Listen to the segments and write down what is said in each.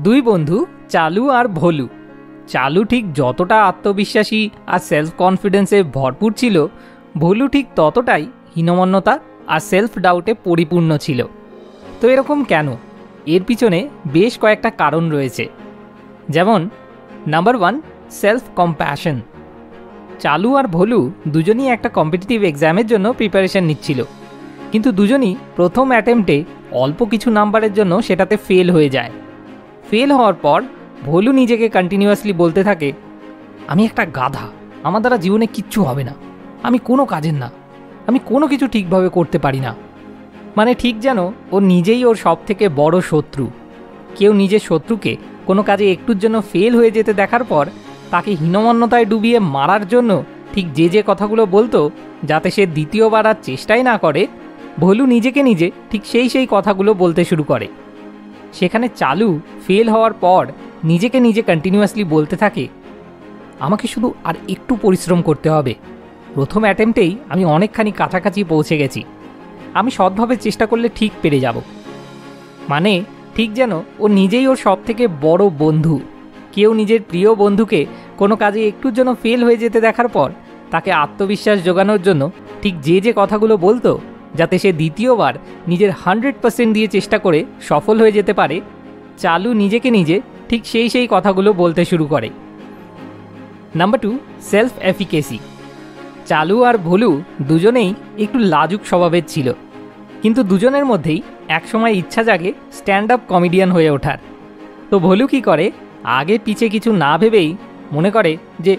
দুই বন্ধু চালু আর ভোলু। চালু ঠিক যতটা আত্মবিশ্বাসী আর সেলফ কনফিডেন্সে ভরপুর ছিল, ভোলু ঠিক ততটাই হীনমন্যতা আর সেলফ ডাউটে পরিপূর্ণ ছিল। তো এরকম কেন? এর পিছনে বেশ কয়েকটা কারণ রয়েছে। যেমন নাম্বার 1, সেলফ কম্প্যাশন। চালু আর ভোলু দুজনই একটা কম্পিটিটিভ এক্সামের জন্য প্রিপারেশন নিচ্ছিল, কিন্তু দুজনই প্রথম অ্যাটেম্পটে অল্প কিছু নাম্বারের জন্য সেটাতে ফেল হয়ে যায়। ফেল হওয়ার পর ভোলু নিজেকে কন্টিনিউয়াসলি বলতে থাকে, আমি একটা গাধা, আমার দ্বারা জীবনে কিচ্ছু হবে না, আমি কোনো কাজের না, আমি কোনো কিছু ঠিকভাবে করতে পারি না। মানে ঠিক যেন ও নিজেই ওর সব থেকে বড় শত্রু। কেউ নিজের শত্রুকে কোনো কাজে একটুর জন্য ফেল হয়ে যেতে দেখার পর তাকে হীনমন্যতায় ডুবিয়ে মারার জন্য ঠিক যে কথাগুলো বলতো, যাতে সে দ্বিতীয়বার আর চেষ্টাই না করে, ভোলু নিজেকে নিজে ঠিক সেই কথাগুলো বলতে শুরু করে। সেখানে চালু ফেল হওয়ার পর নিজেকে নিজে কন্টিনিউয়াসলি বলতে থাকে, আমাকে শুধু আর একটু পরিশ্রম করতে হবে, প্রথম অ্যাটেম্পটেই আমি অনেকখানি কাছাকাছি পৌঁছে গেছি, আমি সৎভাবে চেষ্টা করলে ঠিক পেরে যাব। মানে ঠিক যেন ও নিজেই ওর সব থেকে বড় বন্ধু। কেউ নিজের প্রিয় বন্ধুকে কোনো কাজে একটুর জন্য ফেল হয়ে যেতে দেখার পর তাকে আত্মবিশ্বাস জোগানোর জন্য ঠিক যে কথাগুলো বলতো, যাতে সে দ্বিতীয়বার নিজের 100% দিয়ে চেষ্টা করে সফল হয়ে যেতে পারে, চালু নিজেকে নিজে ঠিক সেই কথাগুলো বলতে শুরু করে। Number 2, self efficacy. চালু আর ভোলু দুজনেই একটু লাজুক স্বভাবের ছিল, কিন্তু দুজনের মধ্যেই একসময় ইচ্ছা জাগে স্ট্যান্ড আপ কমেডিয়ান হয়ে ওঠার। তো ভোলু কী করে, আগে পিছে কিছু না ভেবেই মনে করে যে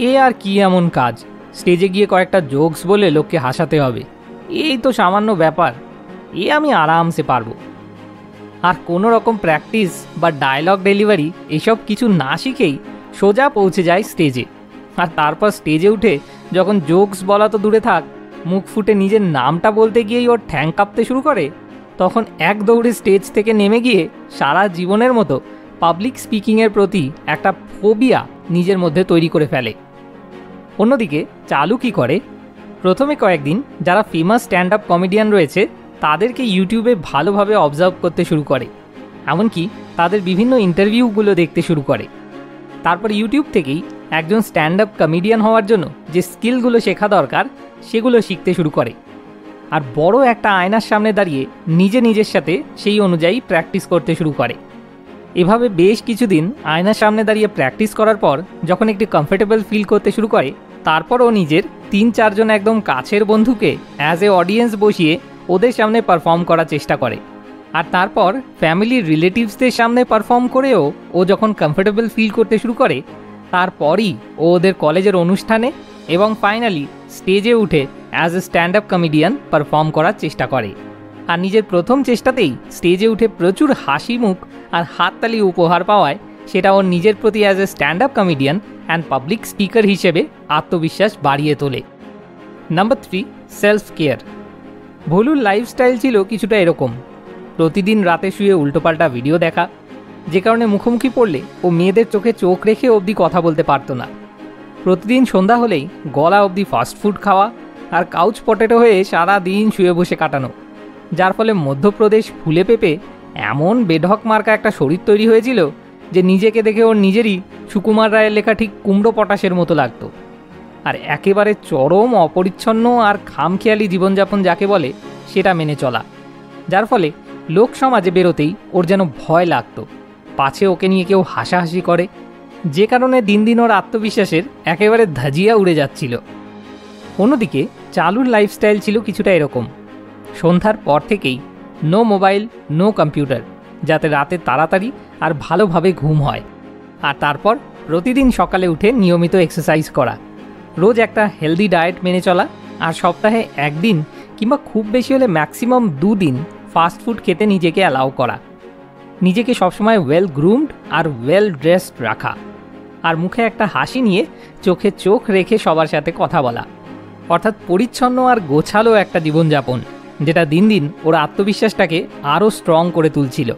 এ আর কি এমন কাজ, স্টেজে গিয়ে কয়েকটা জোকস বলে লোককে হাসাতে হবে, এই তো সামান্য ব্যাপার, এ আমি আরামসে পারবো। আর কোনো রকম প্র্যাকটিস বা ডায়লগ ডেলিভারি এসব কিছু না শিখেই সোজা পৌঁছে যায় স্টেজে। আর তারপর স্টেজে উঠে যখন জোকস বলা তো দূরে থাক, মুখ ফুটে নিজের নামটা বলতে গিয়েই ওর ঠ্যাং কাঁপতে শুরু করে, তখন এক দৌড়ে স্টেজ থেকে নেমে গিয়ে সারা জীবনের মতো পাবলিক স্পিকিংয়ের প্রতি একটা ফোবিয়া নিজের মধ্যে তৈরি করে ফেলে। অন্যদিকে চালু কী করে, প্রথমে কয়েকদিন যারা ফেমাস স্ট্যান্ড আপ কমেডিয়ান রয়েছে তাদেরকে ইউটিউবে ভালোভাবে অবজার্ভ করতে শুরু করে, এমনকি তাদের বিভিন্ন ইন্টারভিউগুলো দেখতে শুরু করে। তারপর ইউটিউব থেকেই একজন স্ট্যান্ড আপ কমেডিয়ান হওয়ার জন্য যে স্কিলগুলো শেখা দরকার সেগুলো শিখতে শুরু করে, আর বড় একটা আয়নার সামনে দাঁড়িয়ে নিজের সাথে সেই অনুযায়ী প্র্যাকটিস করতে শুরু করে। এভাবে বেশ কিছুদিন আয়নার সামনে দাঁড়িয়ে প্র্যাকটিস করার পর যখন একটি কমফোর্টেবল ফিল করতে শুরু করে, তারপর ও নিজের 3-4 জন একদম কাছের বন্ধুকে অ্যাজ এ অডিয়েন্স বসিয়ে ওদের সামনে পারফর্ম করার চেষ্টা করে। আর তারপর ফ্যামিলির রিলেটিভসদের সামনে পারফর্ম করেও ও যখন কমফোর্টেবল ফিল করতে শুরু করে, তারপরই ও ওদের কলেজের অনুষ্ঠানে এবং ফাইনালি স্টেজে উঠে as a stand up comedian perform করার চেষ্টা করে। আর নিজের প্রথম চেষ্টাতেই স্টেজে উঠে প্রচুর হাসি মুখ আর হাততালি উপহার পাওয়ায় সেটা ওর নিজের প্রতি as a stand up comedian and public speaker হিসেবে আত্মবিশ্বাস বাড়িয়ে তোলে। Number 3, self care. ভোলুর লাইফস্টাইল ছিল কিছুটা এরকম, প্রতিদিন রাতে শুয়ে উল্টোপাল্টা ভিডিও দেখা, যে কারণে মুখোমুখি পড়লে ও মেয়েদের চোখে চোখ রেখে অবধি কথা বলতে পারতো না। প্রতিদিন সন্ধ্যা হলেই গলা অবধি ফাস্টফুড খাওয়া আর কাউচ পটেটো হয়ে সারা দিন শুয়ে বসে কাটানো, যার ফলে মধ্যপ্রদেশ ফুলে পেঁপে এমন বেঢক মার্কা একটা শরীর তৈরি হয়েছিল যে নিজেকে দেখে ওর নিজেরই সুকুমার রায়ের লেখা ঠিক কুমড়ো পটাশের মতো লাগতো। আর একেবারে চরম অপরিচ্ছন্ন আর খামখেয়ালি জীবনযাপন যাকে বলে সেটা মেনে চলা, যার ফলে লোক সমাজে বেরোতেই ওর যেন ভয় লাগতো, পাছে ওকে নিয়ে কেউ হাসাহাসি করে, যে কারণে দিন দিন ওর আত্মবিশ্বাসের একেবারে ধাজিয়া উড়ে যাচ্ছিল। অন্যদিকে চালুর লাইফস্টাইল ছিল কিছুটা এরকম, সন্ধ্যার পর থেকেই নো মোবাইল নো কম্পিউটার, যাতে রাতে তাড়াতাড়ি আর ভালোভাবে ঘুম হয়। আর তারপর প্রতিদিন সকালে উঠে নিয়মিত এক্সারসাইজ করা, রোজ একটা হেলদি ডায়েট মেনে চলা, আর সপ্তাহে 1 দিন কিংবা খুব বেশি হলে ম্যাক্সিমাম 2 দিন ফাস্টফুড খেতে নিজেকে অ্যালাউ করা, নিজেকে সবসময় well groomed are well dressed রাখা, আর মুখে একটা হাসি নিয়ে চোখে চোখ রেখে সবার সাথে কথা বলা, অর্থাৎ পরিচ্ছন্ন আর গোছালো একটা জীবনযাপন, যেটা দিন দিন ওর আত্মবিশ্বাসটাকে আরও স্ট্রং করে তুলছিল।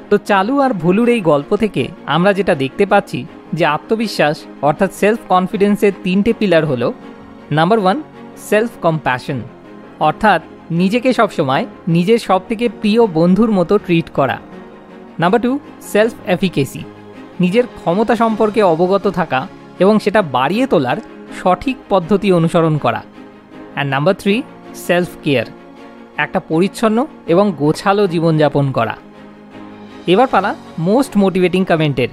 তো চালু আর ভোলুর এই গল্প থেকে আমরা যেটা দেখতে পাচ্ছি যে আত্মবিশ্বাস অর্থাৎ সেলফ কনফিডেন্সের 3টে পিলার হলো, নাম্বার 1, সেলফ কম্প্যাশন, অর্থাৎ নিজেকে সবসময় নিজের সব থেকে প্রিয় বন্ধুর মতো ট্রিট করা। নাম্বার 2, সেলফ এফিকেসি, নিজের ক্ষমতা সম্পর্কে অবগত থাকা এবং সেটা বাড়িয়ে তোলার সঠিক পদ্ধতি অনুসরণ করা। অ্যান্ড নাম্বার 3, সেলফ কেয়ার, একটা পরিচ্ছন্ন এবং গোছালো জীবনযাপন করা। এবার পালা মোস্ট মোটিভেটিং কমেন্টের।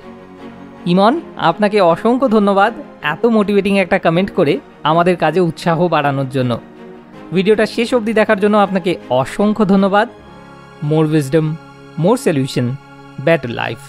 ইমন, আপনাকে অসংখ্য ধন্যবাদ এত মোটিভেটিং একটা কমেন্ট করে আমাদের কাজে উৎসাহ বাড়ানোর জন্য। ভিডিওটা শেষ অবধি দেখার জন্য আপনাকে অসংখ্য ধন্যবাদ। মোর উইজডম, মোর সলিউশন, বেটার লাইফ।